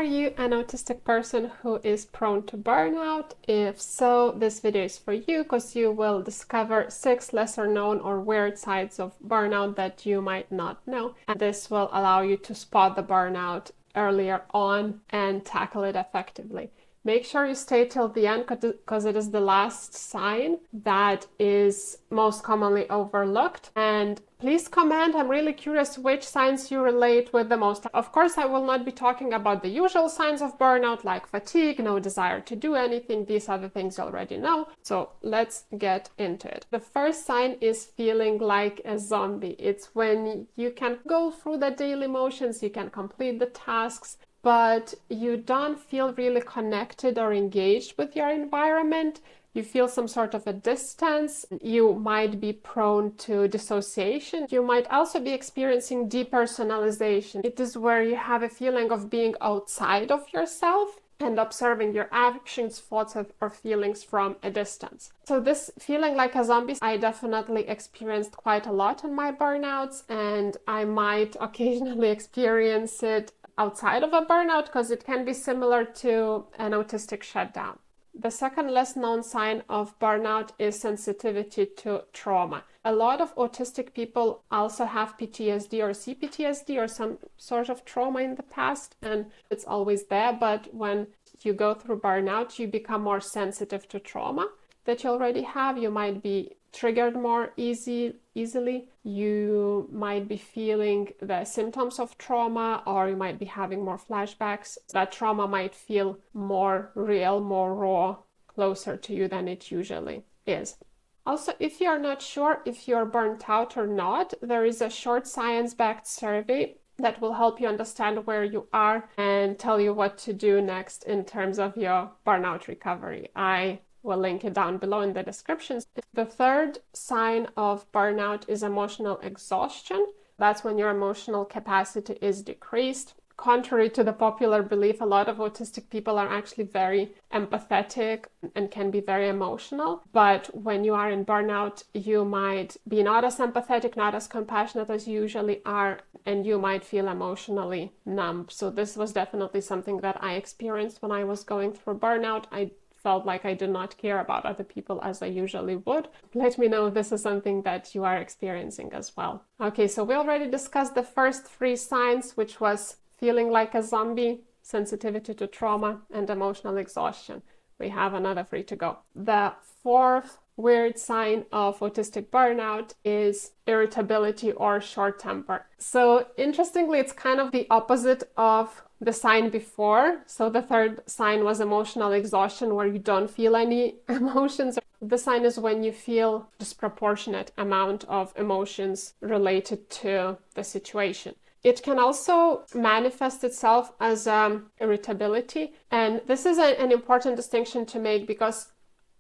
Are you an autistic person who is prone to burnout? If so, this video is for you because you will discover 6 lesser known or weird sides of burnout that you might not know. And this will allow you to spot the burnout earlier on and tackle it effectively. Make sure you stay till the end because it is the last sign that is most commonly overlooked. And please comment. I'm really curious which signs you relate with the most. Of course, I will not be talking about the usual signs of burnout like fatigue, no desire to do anything. These are the things you already know. So let's get into it. The first sign is feeling like a zombie. It's when you can go through the daily motions, you can complete the tasks, but you don't feel really connected or engaged with your environment. You feel some sort of a distance. You might be prone to dissociation. You might also be experiencing depersonalization. It is where you have a feeling of being outside of yourself and observing your actions, thoughts, or feelings from a distance. So this feeling like a zombie, I definitely experienced quite a lot in my burnouts, and I might occasionally experience it outside of a burnout because it can be similar to an autistic shutdown. The second less known sign of burnout is sensitivity to trauma. A lot of autistic people also have PTSD or CPTSD or some sort of trauma in the past, and it's always there, but when you go through burnout, you become more sensitive to trauma that you already have. You might be triggered more easily. You might be feeling the symptoms of trauma, or you might be having more flashbacks. That trauma might feel more real, more raw, closer to you than it usually is. Also, if you're not sure if you're burnt out or not, there is a short science-backed survey that will help you understand where you are and tell you what to do next in terms of your burnout recovery. I will link it down below in the description. The third sign of burnout is emotional exhaustion. That's when your emotional capacity is decreased. Contrary to the popular belief, a lot of autistic people are actually very empathetic and can be very emotional. But when you are in burnout, you might be not as empathetic, not as compassionate as you usually are, and you might feel emotionally numb. So this was definitely something that I experienced when I was going through burnout. I felt like I did not care about other people as I usually would. Let me know if this is something that you are experiencing as well. Okay, so we already discussed the first 3 signs, which was feeling like a zombie, sensitivity to trauma, and emotional exhaustion. We have another 3 to go. The fourth weird sign of autistic burnout is irritability or short temper. So interestingly, it's kind of the opposite of the sign before. So the third sign was emotional exhaustion, where you don't feel any emotions. The sign is when you feel disproportionate amount of emotions related to the situation. It can also manifest itself as irritability. And this is an important distinction to make, because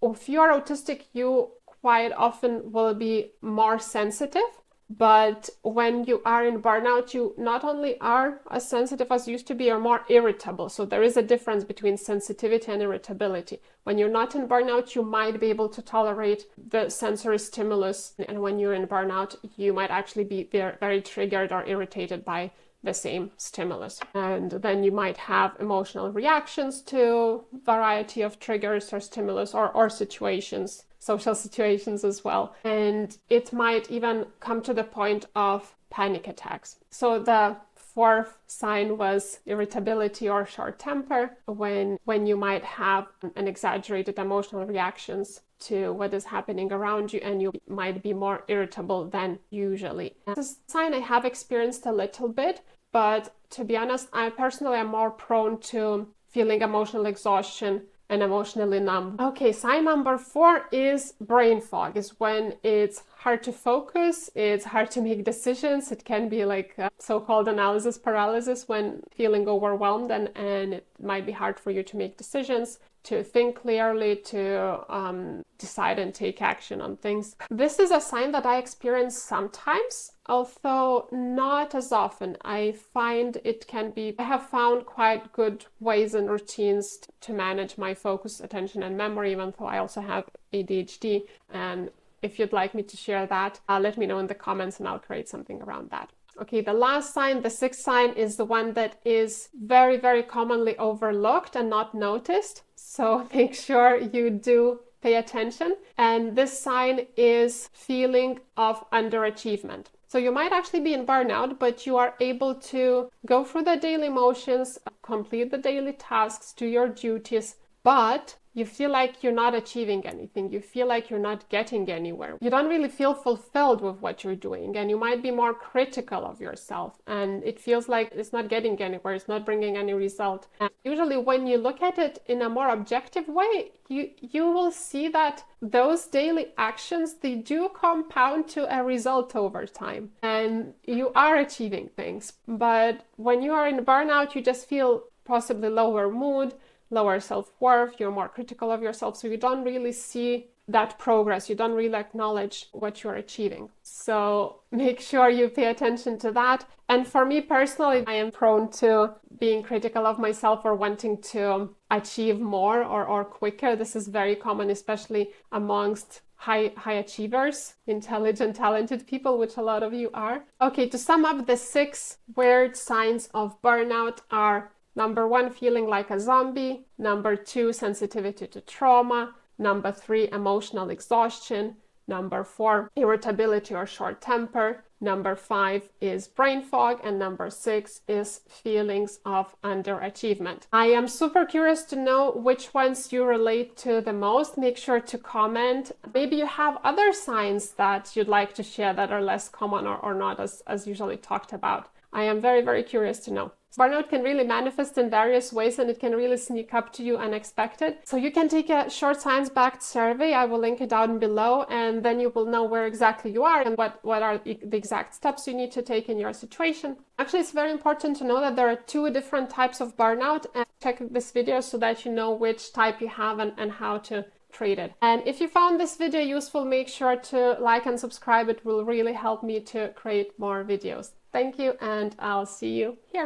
if you are autistic, you quite often will be more sensitive. But when you are in burnout, you not only are as sensitive as you used to be, you're more irritable. So there is a difference between sensitivity and irritability. When you're not in burnout, you might be able to tolerate the sensory stimulus. And when you're in burnout, you might actually be very, very triggered or irritated by the same stimulus. And then you might have emotional reactions to a variety of triggers or stimulus or situations, social situations as well. And it might even come to the point of panic attacks. So the fourth sign was irritability or short temper, when you might have an exaggerated emotional reactions to what is happening around you, and you might be more irritable than usually. This is a sign I have experienced a little bit, but to be honest, I personally am more prone to feeling emotional exhaustion and emotionally numb. Okay, sign number 4 is brain fog. Is when it's hard to focus, it's hard to make decisions. It can be like so-called analysis paralysis, when feeling overwhelmed, and it might be hard for you to make decisions, to think clearly, to decide and take action on things. This is a sign that I experience sometimes, although not as often. I find it can be, I have found quite good ways and routines to manage my focus, attention, and memory, even though I also have ADHD. And if you'd like me to share that, let me know in the comments and I'll create something around that. Okay, the last sign, the sixth sign, is the one that is very, very commonly overlooked and not noticed. So make sure you do pay attention. And this sign is feeling of underachievement. So you might actually be in burnout, but you are able to go through the daily motions, complete the daily tasks, do your duties, but you feel like you're not achieving anything. You feel like you're not getting anywhere. You don't really feel fulfilled with what you're doing, and you might be more critical of yourself, and it feels like it's not getting anywhere, it's not bringing any result. And usually when you look at it in a more objective way, you will see that those daily actions, they do compound to a result over time, and you are achieving things. But when you are in burnout, you just feel possibly lower mood, lower self-worth, you're more critical of yourself, so you don't really see that progress, you don't really acknowledge what you're achieving. So make sure you pay attention to that. And for me personally, I am prone to being critical of myself or wanting to achieve more or quicker. This is very common, especially amongst high achievers, intelligent, talented people, which a lot of you are. Okay, to sum up, the 6 weird signs of burnout are: number 1, feeling like a zombie. Number 2, sensitivity to trauma. Number 3, emotional exhaustion. Number 4, irritability or short temper. Number 5 is brain fog. And number 6 is feelings of underachievement. I am super curious to know which ones you relate to the most. Make sure to comment. Maybe you have other signs that you'd like to share that are less common or not as usually talked about. I am very, very curious to know. Burnout can really manifest in various ways, and it can really sneak up to you unexpected. So you can take a short science-backed survey. I will link it down below, and then you will know where exactly you are and what are the exact steps you need to take in your situation. Actually, it's very important to know that there are 2 different types of burnout, and check this video so that you know which type you have and how to treat it. And if you found this video useful, make sure to like and subscribe. It will really help me to create more videos. Thank you, and I'll see you here.